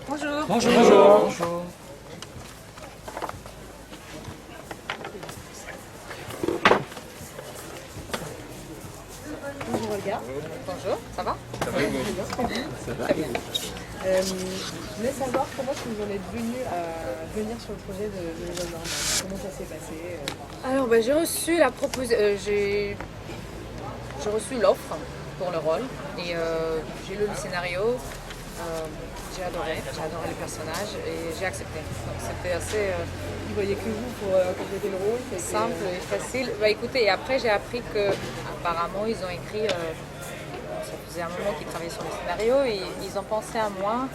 Bonjour. Bonjour. Bonjour. Bonjour. Bonjour Olga. Bonjour, ça va? Ça va bien. Je voulais savoir comment est-ce que vous en êtes venu à venir sur le projet de L'école normale. Comment ça s'est passé Alors, j'ai reçu la proposition, j'ai reçu l'offre pour le rôle et j'ai lu le scénario, j'ai adoré les personnages et j'ai accepté. Donc c'était assez Vous voyez que vous pour compléter le rôle simple et facile. Écoutez, et après j'ai appris que apparemment ils ont écrit, ça faisait un moment qu'ils travaillaient sur le scénario et ils ont pensé à moi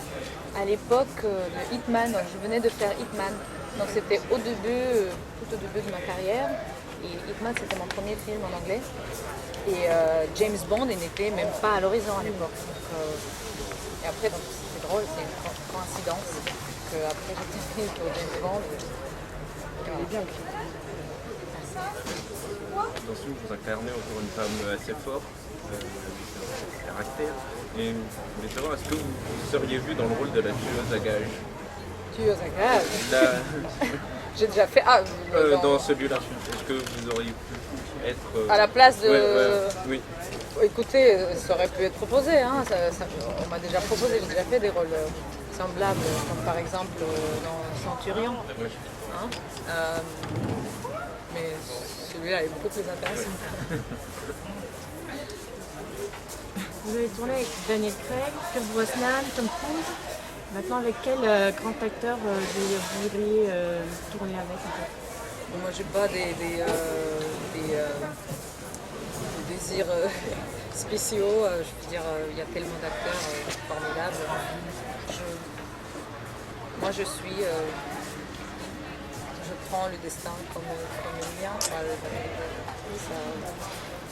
à l'époque de Hitman. Donc, je venais de faire Hitman, donc c'était tout au début de ma carrière. Et Hitman c'était mon premier film en anglais. Et James Bond il n'était même pas à l'horizon à l'époque. Et après donc c'était drôle, c'est une coïncidence que après j'ai été prise pour James Bond. Il est bien le film. Dans ce film, vous incarnez encore une femme assez forte, caractère. Et je voulais savoir, est-ce que vous seriez vu dans le rôle de la tueuse à gages? Tueuse à gages. J'ai déjà fait. Dans celui-là, est-ce que vous auriez pu être. À la place de. Oui. Écoutez, ça aurait pu être proposé. Hein. On m'a déjà proposé, j'ai déjà fait des rôles semblables, comme par exemple dans Centurion. Oui. Hein. Mais celui-là est beaucoup plus intéressant. Vous avez tourné avec Daniel Craig, Pierce Brosnan, Tom Cruise. Maintenant, avec quel grand acteur vous voudriez tourner avec en fait? Bon, moi, j'ai pas des désirs spéciaux. Je veux dire, il y a tellement d'acteurs formidables. Moi, je prends le destin comme le mien.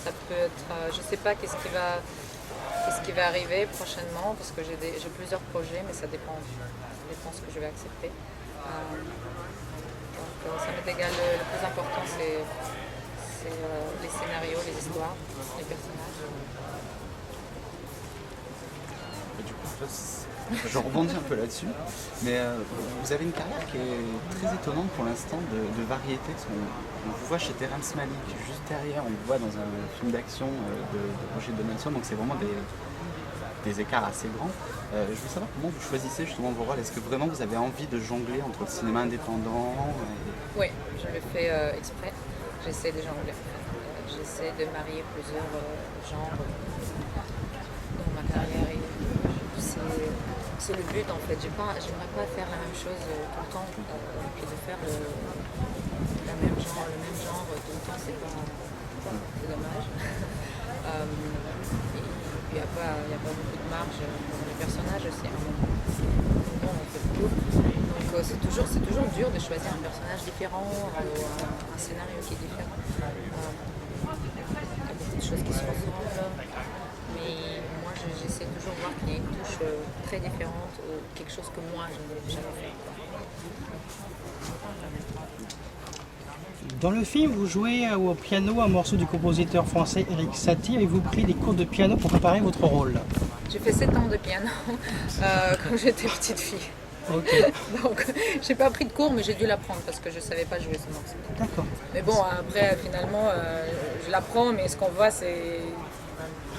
Ça peut être, je sais pas qu'est-ce qui va arriver prochainement parce que j'ai plusieurs projets, mais ça dépend de ce que je vais accepter. Donc ça m'est égal. Le plus important c'est les scénarios, les histoires, les personnages. Et du coup, je rebondis un peu là-dessus, mais vous avez une carrière qui est très étonnante pour l'instant de variété. On vous voit chez Terrence Malick, juste derrière, on vous voit dans un film d'action de Roger Donaldson, donc c'est vraiment des écarts assez grands. Je veux savoir comment vous choisissez justement vos rôles. Est-ce que vraiment vous avez envie de jongler entre le cinéma indépendant Oui, je le fais exprès. J'essaie de jongler. J'essaie de marier plusieurs genres dans ma carrière. Et c'est le but en fait. J'aimerais pas faire la même chose tout le temps et de faire le même genre tout le temps. C'est dommage. Et puis il n'y a pas beaucoup de marge pour les personnages aussi. On fait tout. Donc c'est toujours dur de choisir un personnage différent ou un scénario qui est différent. Il y a beaucoup de choses qui se ressemblent, mais moi j'essaie toujours de voir qu'il y a une touche très différente ou quelque chose que moi je n'ai jamais fait. Dans le film, vous jouez au piano un morceau du compositeur français Erik Satie. Avez-vous pris des cours de piano pour préparer votre rôle? J'ai fait 7 ans de piano quand j'étais petite fille. Okay. Donc j'ai pas pris de cours, mais j'ai dû l'apprendre parce que je savais pas jouer ce morceau. D'accord. Mais bon, après finalement je l'apprends, mais ce qu'on voit c'est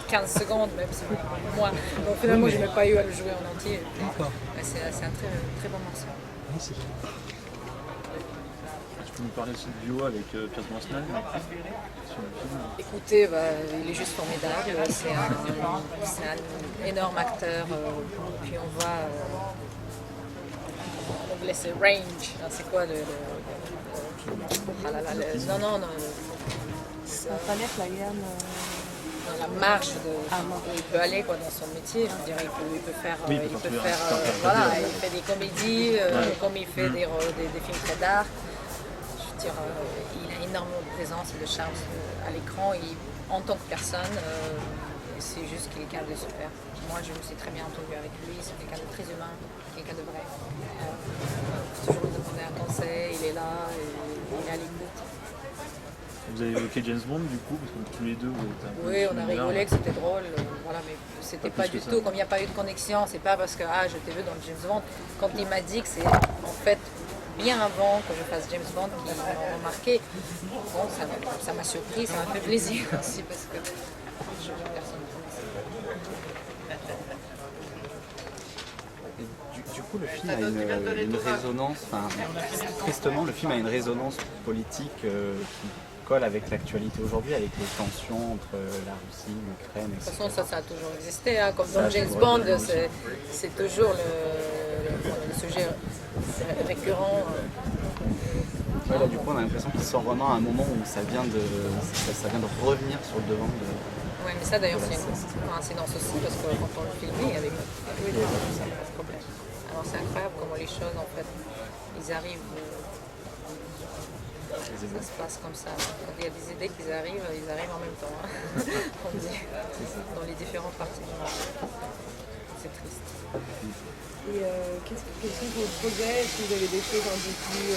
15 secondes, même si moi. Donc finalement je n'ai pas eu à le jouer en entier. D'accord. C'est un très bon morceau. Merci. Tu peux nous parler aussi de duo avec Pierce Brosnan sur le film? Écoutez, il est juste formidable. C'est un énorme acteur. Puis on voit. En anglais c'est range. C'est quoi non. Ça fallait la gamme. Dans la marge où il peut aller dans son métier. Je veux dire, il peut faire. Voilà, il fait des comédies, comme il fait des films très dark. Je veux dire, il a énormément de présence et de charme à l'écran. En tant que personne, c'est juste quelqu'un de super. Moi, je me suis très bien entendue avec lui. C'est quelqu'un de très humain, quelqu'un de vrai. Toujours lui demander un conseil. Il est là, il est à l'écoute. Vous avez évoqué James Bond du coup, parce que tous les deux vous êtes un peu Oui, on a similaires. rigolé que c'était drôle, voilà, mais c'était Pas pas plus du que tout, ça. comme il n'y a pas eu de connexion, c'est pas parce que je t'ai vu dans le James Bond. Quand il m'a dit que c'est en fait bien avant que je fasse James Bond qu'ils m'ont remarqué, bon, ça m'a surpris, ça m'a fait plaisir aussi parce que personne ne connaissait. Et du coup, le film a une résonance, enfin, tristement, le film a une résonance politique qui colle avec l'actualité aujourd'hui, avec les tensions entre la Russie, l'Ukraine, De toute etc. façon, ça a toujours existé, hein, comme Ça dans a James toujours Bond, existé. c'est toujours le sujet récurrent. Ouais, là, du coup, on a l'impression qu'il sort vraiment à un moment où ça vient de revenir sur le devant de... Oui, mais ça d'ailleurs, c'est une coïncidence aussi, parce que quand on le filmait avec oui, il n'y avait pas de problème. Alors c'est incroyable comment les choses, en fait, ils arrivent, ça se passe comme ça. Quand il y a des idées qui arrivent, ils arrivent en même temps, hein, on dit, dans les différentes parties du monde. C'est triste. Et quels sont vos projets? Est-ce que vous avez des choses un peu plus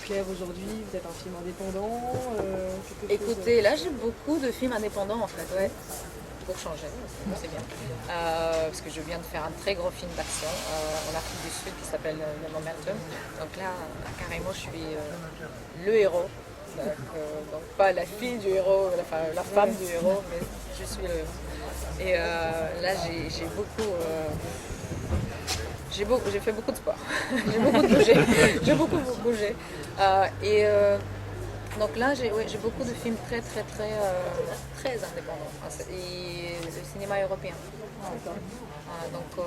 claires aujourd'hui? Peut-être un film indépendant quelque chose Écoutez, là j'ai beaucoup de films indépendants en fait, ouais. Pour changer, c'est bien. Parce que je viens de faire un très gros film d'action en Afrique du Sud qui s'appelle Le Momentum. Donc là, carrément, je suis le héros. Donc pas la fille du héros, la femme du héros, mais je suis le héros. Et là, j'ai fait beaucoup de sport. J'ai beaucoup bougé. J'ai beaucoup bougé. Donc là, j'ai beaucoup de films très indépendants. Et le cinéma européen. Donc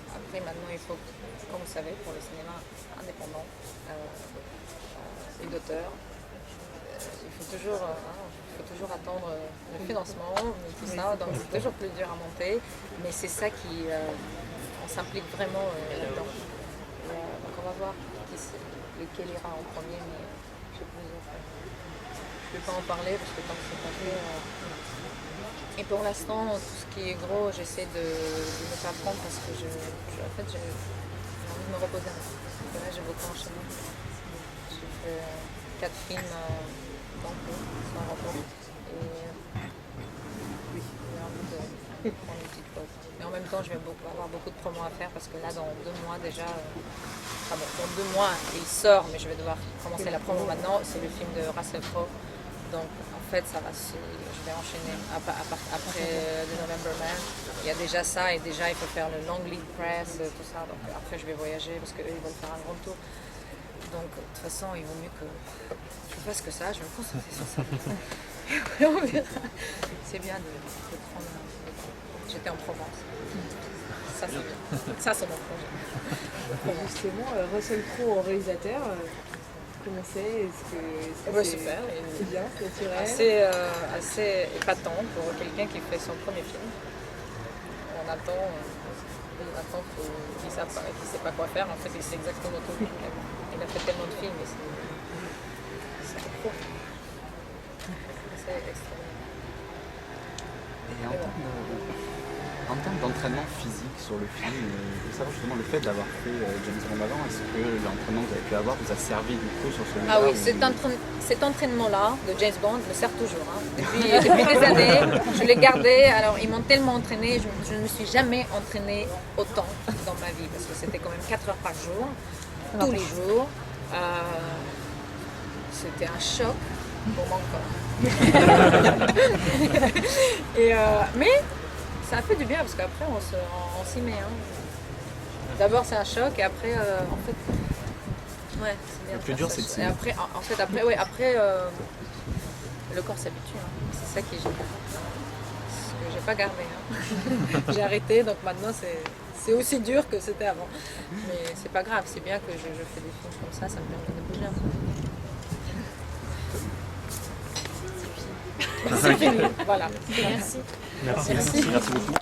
après, maintenant, il faut, comme vous savez, pour le cinéma indépendant et d'auteur, il faut toujours attendre le financement, tout ça. Donc c'est toujours plus dur à monter. Mais c'est ça qui... on s'implique vraiment là-dedans. Donc on va voir lequel ira en premier. Mais je ne peux pas en parler parce que tant que c'est pas fait. Et pour l'instant, tout ce qui est gros, j'essaie de ne pas prendre parce que j'ai envie de me reposer un peu. Là, j'ai beaucoup enchaîné. J'ai fait 4 films d'un coup, sans rapport. Et j'ai envie de prendre une petite pause. Et en même temps, je vais avoir beaucoup de promos à faire parce que là, dans 2 mois déjà, dans 2 mois, il sort, mais je vais devoir commencer la promo maintenant. C'est le film de Russell Crowe. Donc en fait, je vais enchaîner après The November Man. Il y a déjà ça et déjà il faut faire le long lead press, tout ça. Donc après, je vais voyager parce qu'eux, ils veulent faire un grand tour. Donc de toute façon, il vaut mieux que je fasse que ça. Je vais me concentrer sur ça. Et on verra. C'est bien de prendre. J'étais en Provence. Ça, c'est bien. Ça, c'est mon projet. Et justement, Russell Crowe en réalisateur, comment c'est? Est-ce que Super. c'est bien, c'est naturel? Assez épatant pour quelqu'un qui fait son premier film. On attend qu'il ne sait pas quoi faire. En fait, il sait exactement tout. Il a fait tellement de films et c'est trop. C'est extraordinaire. Et en termes d'entraînement physique sur le film, je veux savoir justement le fait d'avoir fait James Bond avant, est-ce que l'entraînement que vous avez pu avoir vous a servi du coup sur celui-là? Ah oui, cet entraînement-là de James Bond me sert toujours. Hein. Depuis des années, je l'ai gardé. Alors, ils m'ont tellement entraîné, je ne me suis jamais entraînée autant dans ma vie parce que c'était quand même 4 heures par jour, tous les jours. C'était un choc pour mon corps. Mais ça a fait du bien parce qu'après, on s'y met. Hein. D'abord, c'est un choc et après, en fait, ouais, c'est bien. Le plus dur, c'est de s'y Et mettre. après, en fait, après, le corps s'habitue. Hein. C'est ça qui est génial. Ce que j'ai pas gardé. Hein. J'ai arrêté, donc maintenant, c'est aussi dur que c'était avant. Mais c'est pas grave, c'est bien que je fais des films comme ça me permet de bouger un peu. C'est fini. Voilà. Merci. Merci beaucoup.